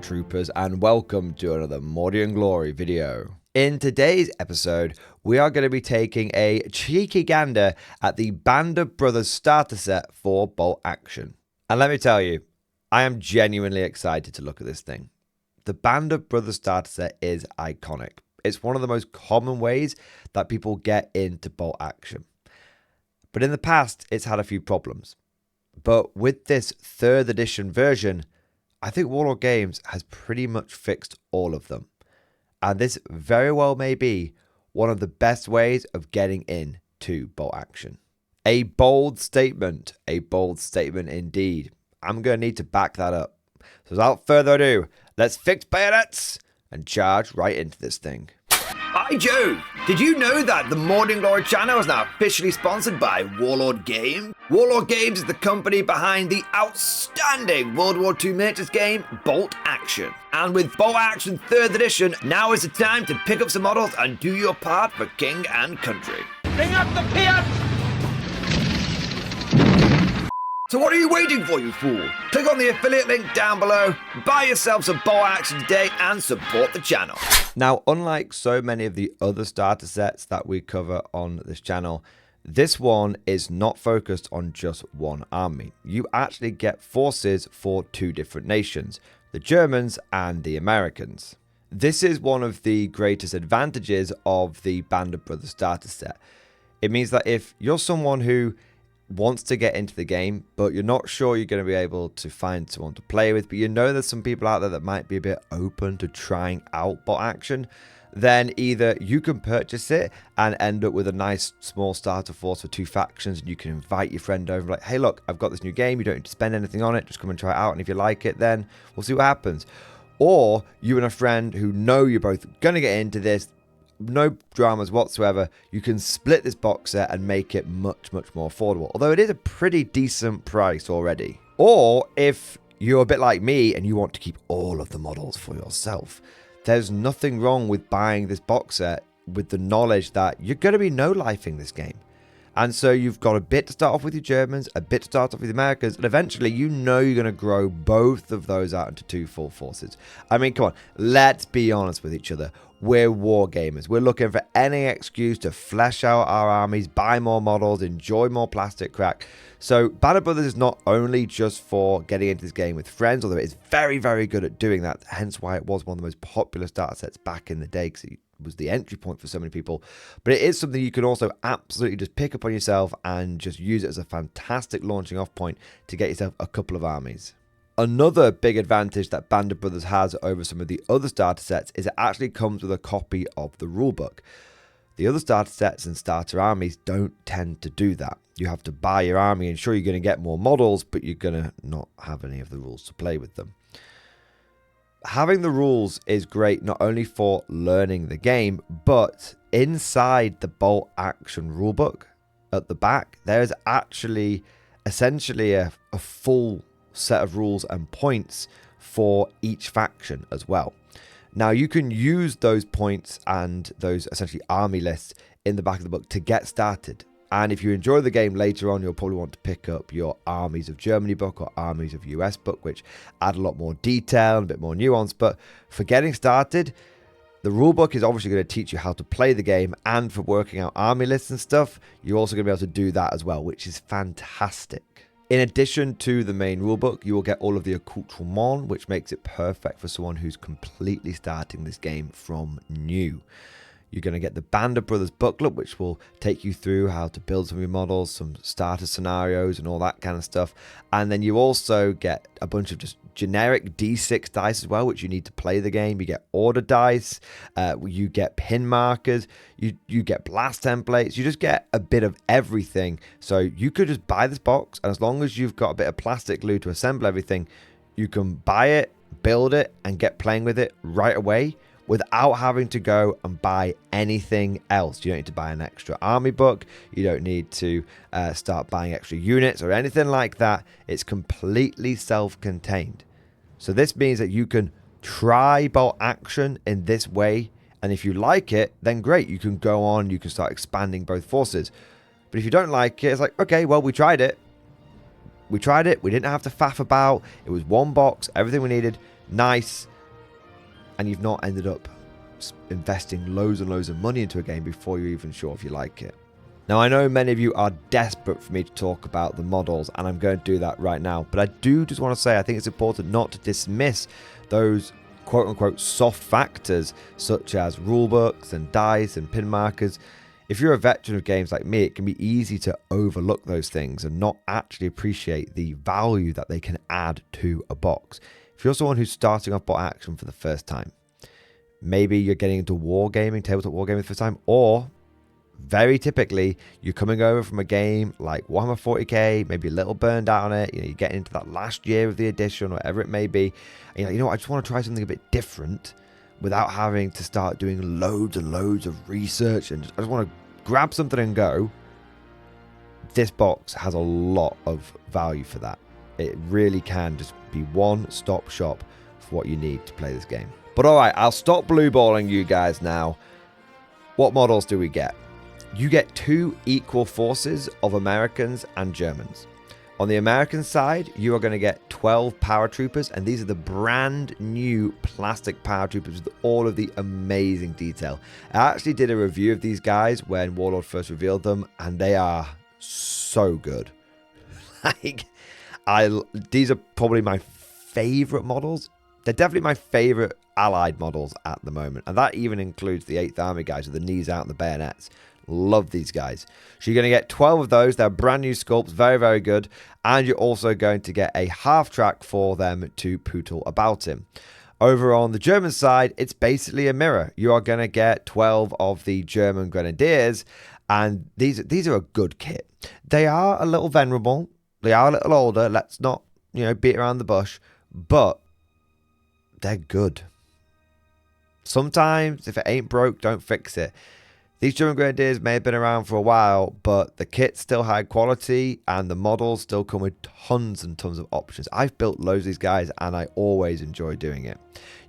troopers, and welcome to another Mordian Glory video. In today's episode, we are going to be taking a cheeky gander at the Band of Brothers starter set for bolt action. And let me tell you, I am genuinely excited to look at this thing. The Band of Brothers starter set is iconic. It's one of the most common ways that people get into bolt action. But in the past, it's had a few problems. But with this 3rd edition version, I think Warlord Games has pretty much fixed all of them. And this very well may be one of the best ways of getting into bolt action. A bold statement indeed. I'm going to need to back that up. So without further ado, let's fix bayonets and charge right into this thing. Hi Joe! Did you know that the Mordian Glory channel is now officially sponsored by Warlord Games? Warlord Games is the company behind the outstanding World War II miniatures game, Bolt Action. And with Bolt Action 3rd edition, now is the time to pick up some models and do your part for king and country. Bring up the pit! So what are you waiting for, you fool? Click on the affiliate link down below, buy yourself some Bolt Action today and support the channel. Now, unlike so many of the other starter sets that we cover on this channel, this one is not focused on just one army. You actually get forces for 2 different nations, the Germans and the Americans. This is one of the greatest advantages of the Band of Brothers starter set. It means that if you're someone who wants to get into the game, but you're not sure you're going to be able to find someone to play with, but you know there's some people out there that might be a bit open to trying out bot action, then either you can purchase it and end up with a nice small starter force for 2 factions, and you can invite your friend over like, hey look, I've got this new game, you don't need to spend anything on it, just come and try it out, and if you like it, then we'll see what happens. Or you and a friend who know you're both going to get into this, no dramas whatsoever, you can split this box set and make it much more affordable, although it is a pretty decent price already. Or if you're a bit like me and you want to keep all of the models for yourself, there's nothing wrong with buying this box set with the knowledge that you're going to be no-lifing this game. And so you've got a bit to start off with your Germans, a bit to start off with the Americans, and eventually you know you're going to grow both of those out into 2 full forces. I mean, come on, let's be honest with each other. We're war gamers. We're looking for any excuse to flesh out our armies, buy more models, enjoy more plastic crack. So Band of Brothers is not only just for getting into this game with friends, although it is very good at doing that, hence why it was one of the most popular starter sets back in the day, because it was the entry point for so many people. But it is something you can also absolutely just pick up on yourself and just use it as a fantastic launching off point to get yourself a couple of armies. Another big advantage that Band of Brothers has over some of the other starter sets is it actually comes with a copy of the rulebook. The other starter sets and starter armies don't tend to do that. You have to buy your army and sure you're going to get more models, but you're going to not have any of the rules to play with them. Having the rules is great not only for learning the game, but inside the bolt action rulebook at the back, there is actually essentially a full set of rules and points for each faction as well. Now you can use those points and those essentially army lists in the back of the book to get started. And if you enjoy the game later on, you'll probably want to pick up your Armies of Germany book or Armies of US book, which add a lot more detail and a bit more nuance. But for getting started, the rulebook is obviously going to teach you how to play the game, and for working out army lists and stuff, you're also going to be able to do that as well, which is fantastic. In addition to the main rulebook, you will get all of the accoutrements, which makes it perfect for someone who's completely starting this game from new. You're going to get the Band of Brothers booklet, which will take you through how to build some of your models, some starter scenarios and all that kind of stuff. And then you also get a bunch of just generic D6 dice as well, which you need to play the game. You get order dice, you get pin markers, you get blast templates, you just get a bit of everything. So you could just buy this box, and as long as you've got a bit of plastic glue to assemble everything, you can buy it, build it, and get playing with it right away, without having to go and buy anything else. You don't need to buy an extra army book. You don't need to start buying extra units or anything like that. It's completely self-contained. So this means that you can try bolt action in this way, and if you like it, then great. You can go on, you can start expanding both forces. But if you don't like it, it's like, okay, well, we tried it. We didn't have to faff about. It was one box, everything we needed. Nice. and you've not ended up investing loads and loads of money into a game before you're even sure if you like it. Now, I know many of you are desperate for me to talk about the models, and I'm going to do that right now. But I do just want to say I think it's important not to dismiss those quote-unquote soft factors, such as rulebooks and dice and pin markers. If you're a veteran of games like me, it can be easy to overlook those things and not actually appreciate the value that they can add to a box. If you're someone who's starting off bot action for the first time, maybe you're getting into wargaming, tabletop wargaming for the first time, or very typically, you're coming over from a game like Warhammer 40k, maybe a little burned out on it. You're getting into that last year of the edition, whatever it may be. And you're like, you know what, I just want to try something a bit different without having to start doing loads and loads of research. And I just want to grab something and go. This box has a lot of value for that. It really can just be one-stop shop for what you need to play this game. But all right, I'll stop blue balling you guys now. What models do we get? You get 2 equal forces of Americans and Germans. On the American side, you are going to get 12 paratroopers, and these are the brand new plastic paratroopers with all of the amazing detail. I actually did a review of these guys when Warlord first revealed them, and they are so good. These are probably my favorite models. They're definitely my favorite allied models at the moment, and that even includes the 8th Army guys with the knees out and the bayonets. Love these guys. So you're going to get 12 of those. They're brand new sculpts, very, very good. And you're also going to get a half track for them to pootle about in. Over on the German side, it's basically a mirror. You are going to get 12 of the German Grenadiers, and these are a good kit. They are a little venerable. They are a little older. Let's not, beat around the bush, but they're good. Sometimes if it ain't broke, don't fix it. These German Grenadiers may have been around for a while, but the kit's still high quality and the models still come with tons and tons of options. I've built loads of these guys and I always enjoy doing it.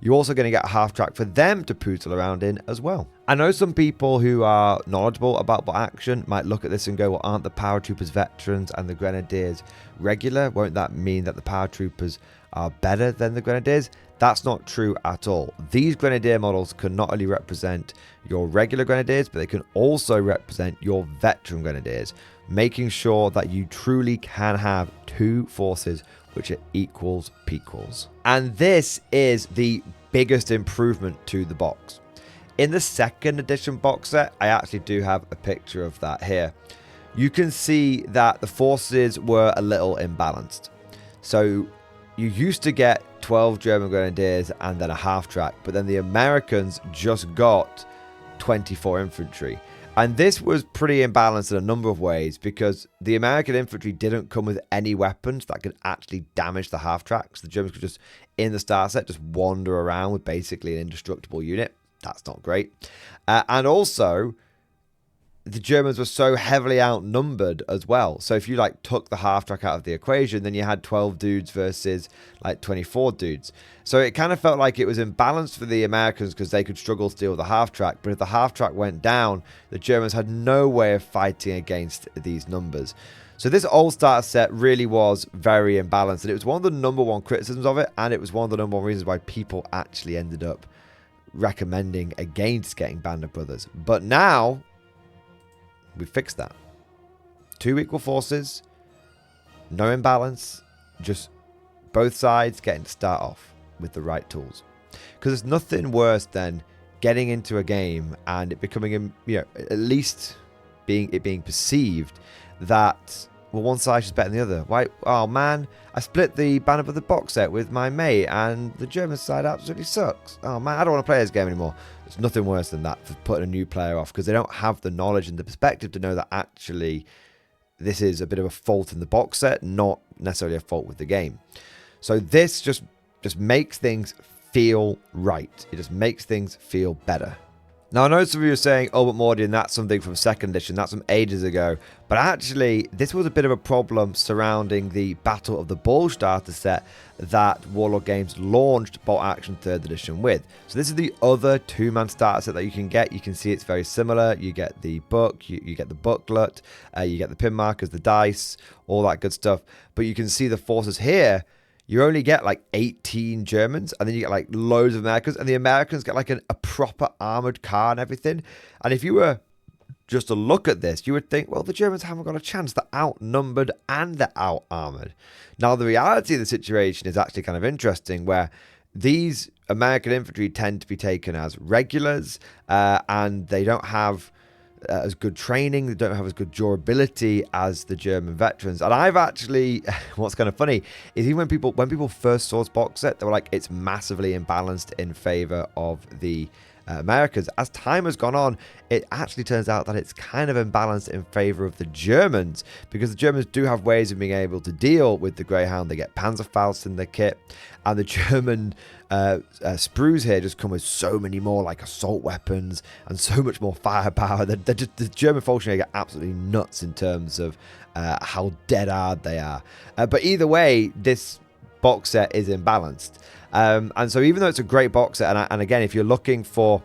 You're also going to get a half track for them to pootle around in as well. I know some people who are knowledgeable about bot action might look at this and go, well, aren't the paratroopers veterans and the Grenadiers regular? Won't that mean that the paratroopers are better than the Grenadiers? That's not true at all. These Grenadier models can not only represent your regular Grenadiers, but they can also represent your veteran Grenadiers, making sure that you truly can have 2 forces which are equals pequals. And this is the biggest improvement to the box. In the 2nd edition box set, I actually do have a picture of that here. You can see that the forces were a little imbalanced. So you used to get 12 German Grenadiers and then a half track, but then the Americans just got 24 infantry. And this was pretty imbalanced in a number of ways because the American infantry didn't come with any weapons that could actually damage the half tracks. The Germans could just, in the star set, just wander around with basically an indestructible unit. That's not great. And also, the Germans were so heavily outnumbered as well. So if you took the half track out of the equation, then you had 12 dudes versus 24 dudes. So it kind of felt like it was imbalanced for the Americans because they could struggle to deal with the half track. But if the half track went down, the Germans had no way of fighting against these numbers. So this old starter set really was very imbalanced, and it was one of the number 1 criticisms of it, and it was one of the number 1 reasons why people actually ended up recommending against getting Band of Brothers. But now we fixed that. 2 equal forces, no imbalance, just both sides getting to start off with the right tools. Because there's nothing worse than getting into a game and it becoming, at least being perceived that, well, one side is better than the other. Why? Oh man, I split the Band of Brothers box set with my mate and the German side absolutely sucks. Oh man, I don't want to play this game anymore. There's nothing worse than that for putting a new player off because they don't have the knowledge and the perspective to know that actually this is a bit of a fault in the box set, not necessarily a fault with the game. So this just makes things feel right. It just makes things feel better. Now, I know some of you are saying, oh, but Mordian, that's something from 2nd edition, that's from ages ago. But actually, this was a bit of a problem surrounding the Battle of the Bulge starter set that Warlord Games launched Bolt Action 3rd edition with. So this is the other 2-man starter set that you can get. You can see it's very similar. You get the book, you get the booklet, you get the pin markers, the dice, all that good stuff. But you can see the forces here. you only get like 18 Germans, and then you get like loads of Americans, and the Americans get like a proper armored car and everything. And if you were just to look at this, you would think, well, the Germans haven't got a chance. They're outnumbered and they're out-armored. Now, the reality of the situation is actually kind of interesting, where these American infantry tend to be taken as regulars, and they don't have as good training, they don't have as good durability as the German veterans. And I've actually, what's kind of funny is even when people first saw this box set, they were like, it's massively imbalanced in favor of the Americans. As time has gone on, it actually turns out that it's kind of imbalanced in favor of the Germans, because the Germans do have ways of being able to deal with the Greyhound. They get Panzerfaust in their kit, and the German sprues here just come with so many more like assault weapons and so much more firepower. The German Fallschirmjäger get absolutely nuts in terms of how dead hard they are. But either way, this box set is imbalanced. And so even though it's a great box set, and again, if you're looking for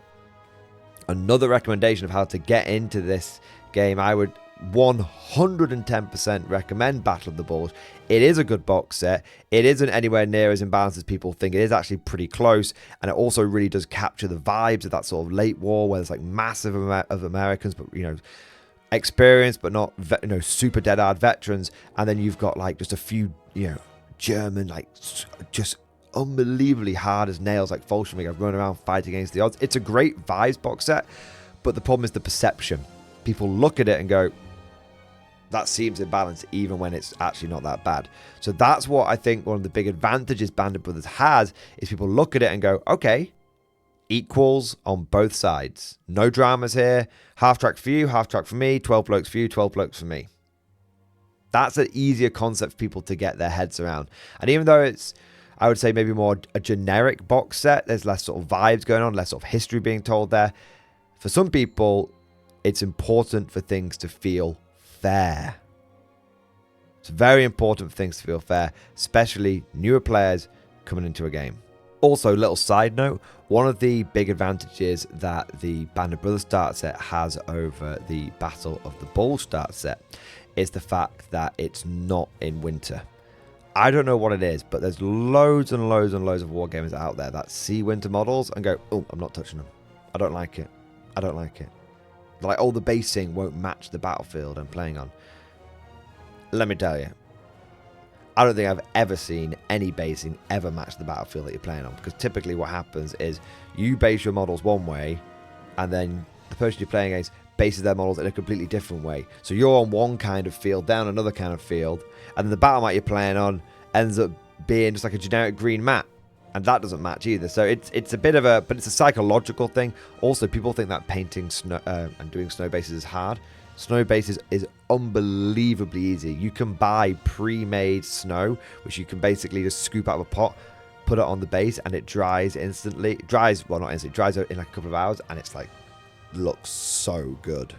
another recommendation of how to get into this game, I would 110% recommend Battle of the Bulge. It is a good box set. It isn't anywhere near as imbalanced as people think. It is actually pretty close, and it also really does capture the vibes of that sort of late war where there's like massive amount of Americans, but experienced but not super dead hard veterans, and then you've got like just a few German like just unbelievably hard as nails like Fallschirmjäger running around fighting against the odds. It's a great vibes box set, but the problem is the perception. People look at it and go, that seems imbalanced, even when it's actually not that bad. So that's what I think one of the big advantages Bandit Brothers has, is people look at it and go, okay, equals on both sides. No dramas here. Half track for you, half track for me, 12 blokes for you, 12 blokes for me. That's an easier concept for people to get their heads around. And even though it's, I would say, maybe more a generic box set, there's less sort of vibes going on, less sort of history being told there. For some people, it's important for things to feel fair. It's very important for things to feel fair, especially newer players coming into a game. Also, little side note, one of the big advantages that the Band of Brothers start set has over the Battle of the Bulge start set is the fact that it's not in winter. I don't know what it is, but there's loads and loads and loads of wargamers out there that see winter models and go, oh, I'm not touching them. I don't like it. I don't like it. Like, oh, the basing won't match the battlefield I'm playing on. Let me tell you, I don't think I've ever seen any basing ever match the battlefield that you're playing on, because typically what happens is you base your models one way, and then the person you're playing against bases their models in a completely different way. So you're on one kind of field, down another kind of field, and then the battle map you're playing on ends up being just like a generic green map, and that doesn't match either. So it's a bit of a, but it's a psychological thing. Also, people think that painting snow and doing snow bases is hard. Snow bases is unbelievably easy. You can buy pre-made snow, which you can basically just scoop out of a pot, put it on the base, and it dries instantly. It dries, well, not instantly, it dries in like a couple of hours, and it's like, looks so good.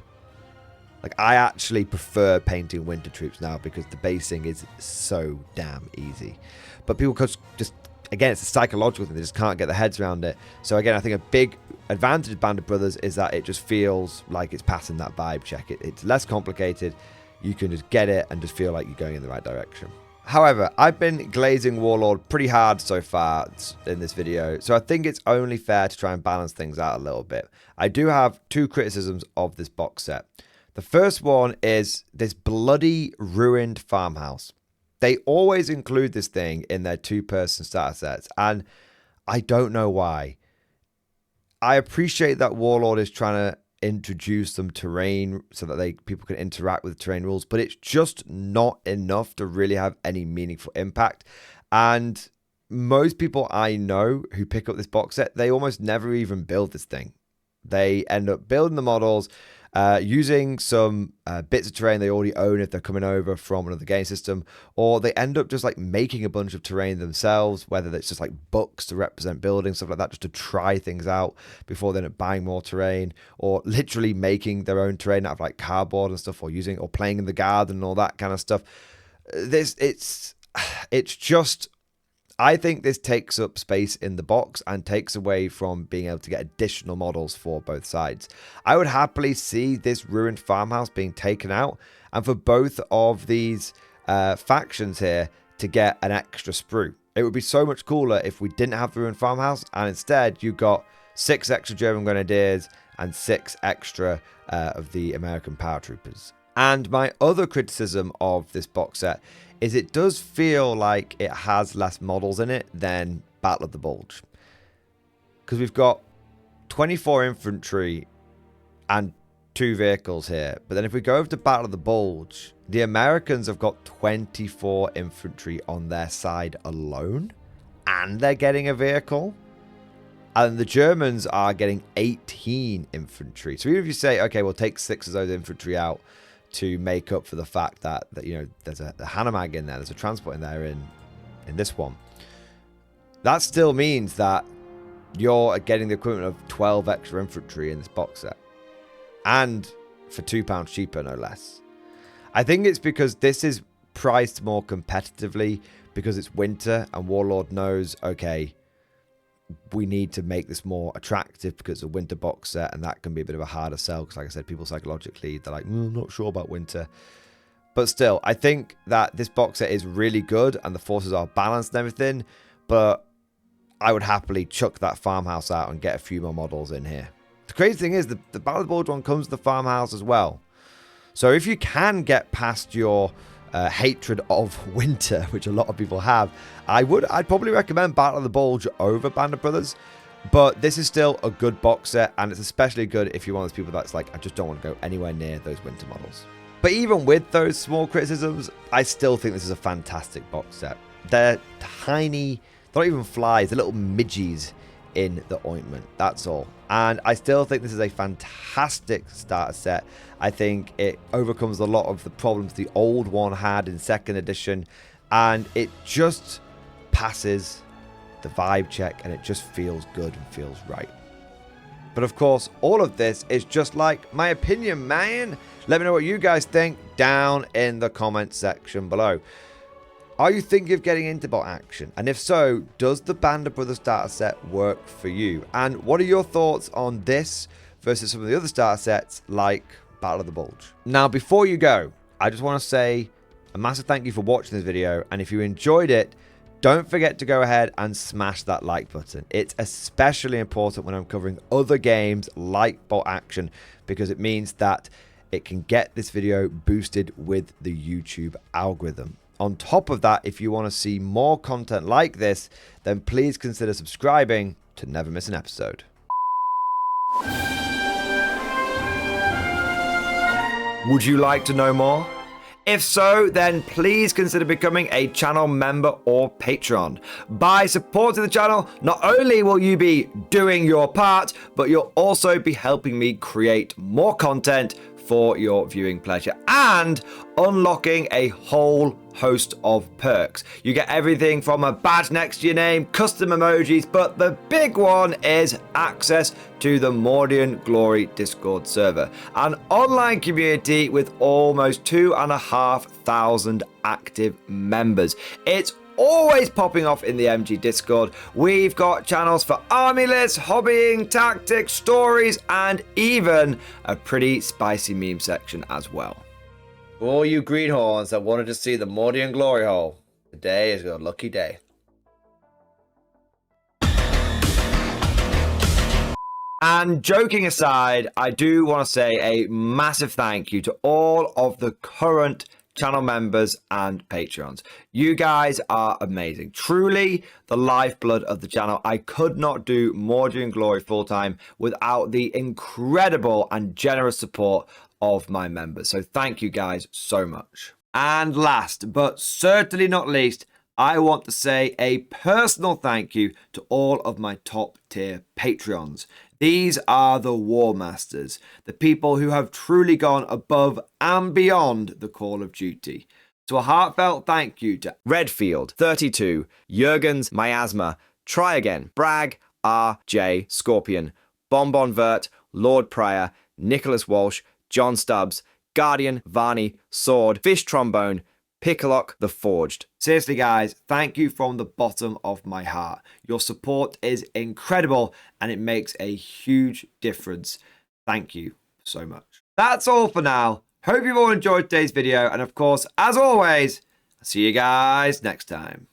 Like, I actually prefer painting winter troops now because the basing is so damn easy. But people just, again, it's a psychological thing. They just can't get their heads around it. So again, I think a big advantage of Band of Brothers is that it just feels like it's passing that vibe check. It's less complicated. You can just get it and just feel like you're going in the right direction. However, I've been glazing Warlord pretty hard so far in this video, so I think it's only fair to try and balance things out a little bit. I do have two criticisms of this box set. The first one is this bloody ruined farmhouse. They always include this thing in their two-person starter sets, and I don't know why. I appreciate that Warlord is trying to introduce some terrain so that people can interact with terrain rules, but it's just not enough to really have any meaningful impact. And most people I know who pick up this box set, they almost never even build this thing. They end up building the models using some bits of terrain they already own if they're coming over from another game system, or they end up just like making a bunch of terrain themselves, whether it's just like books to represent buildings, stuff like that, just to try things out before they end up buying more terrain, or literally making their own terrain out of like cardboard and stuff, or playing in the garden and all that kind of stuff. It's just, I think this takes up space in the box and takes away from being able to get additional models for both sides. I would happily see this ruined farmhouse being taken out, and for both of these factions here to get an extra sprue. It would be so much cooler if we didn't have the ruined farmhouse, and instead you got 6 extra German grenadiers and 6 extra of the American paratroopers. And my other criticism of this box set is it does feel like it has less models in it than Battle of the Bulge. Because we've got 24 infantry and 2 vehicles here. But then if we go over to Battle of the Bulge, the Americans have got 24 infantry on their side alone. And they're getting a vehicle. And the Germans are getting 18 infantry. So even if you say, okay, we'll take 6 of those infantry out to make up for the fact that you know, there's a Hanomag in there, there's a transport in there in this one. That still means that you're getting the equivalent of 12 extra infantry in this box set. And for £2 cheaper, no less. I think it's because this is priced more competitively because it's winter and Warlord knows, okay, we need to make this more attractive because it's a winter box set, and that can be a bit of a harder sell because, like I said, people psychologically, they're like, I'm not sure about winter. But still, I think that this box set is really good and the forces are balanced and everything, but I would happily chuck that farmhouse out and get a few more models in here. The crazy thing is, the Battle of the Bulge one comes with the farmhouse as well. So if you can get past your hatred of winter, which a lot of people have, I'd probably recommend Battle of the Bulge over Band of Brothers. But this is still a good box set, and it's especially good if you're one of those people that's like, I just don't want to go anywhere near those winter models. But even with those small criticisms, I still think this is a fantastic box set. They're tiny, they're not even flies, they're little midgies in the ointment, that's all. And I still think this is a fantastic starter set. I think it overcomes a lot of the problems the old one had in 2nd edition, and it just passes the vibe check and it just feels good and feels right. But of course, all of this is just like my opinion, man. Let me know what you guys think down in the comment section below. Are you thinking of getting into bot action? And if so, does the Band of Brothers starter set work for you? And what are your thoughts on this versus some of the other starter sets like Battle of the Bulge? Now, before you go, I just want to say a massive thank you for watching this video. And if you enjoyed it, don't forget to go ahead and smash that like button. It's especially important when I'm covering other games like bot action, because it means that it can get this video boosted with the YouTube algorithm. On top of that, if you want to see more content like this, then please consider subscribing to never miss an episode. Would you like to know more? If so, then please consider becoming a channel member or patron. By supporting the channel, not only will you be doing your part, but you'll also be helping me create more content for your viewing pleasure and unlocking a whole host of perks. You get everything from a badge next to your name, custom emojis, but the big one is access to the Mordian Glory Discord server, an online community with almost 2,500 active members. It's always popping off in the MG Discord. We've got channels for army lists, hobbying, tactics, stories, and even a pretty spicy meme section as well. For all you greenhorns that wanted to see the Mordian glory hole, today is your lucky day. And joking aside, I do want to say a massive thank you to all of the current channel members and patrons. You guys are amazing. Truly the lifeblood of the channel. I could not do Mordian Glory full-time without the incredible and generous support of my members. So thank you guys so much. And last but certainly not least, I want to say a personal thank you to all of my top tier Patreons. These are the War Masters, the people who have truly gone above and beyond the call of duty. So a heartfelt thank you to Redfield, 32, Jurgens, Miasma, Try Again, Bragg, R.J., Scorpion, Bonbon Vert, Lord Pryor, Nicholas Walsh, John Stubbs, Guardian, Varney, Sword, Fish Trombone, Picklock the Forged. Seriously guys, thank you from the bottom of my heart. Your support is incredible and it makes a huge difference. Thank you so much. That's all for now. Hope you've all enjoyed today's video, and of course, as always, I'll see you guys next time.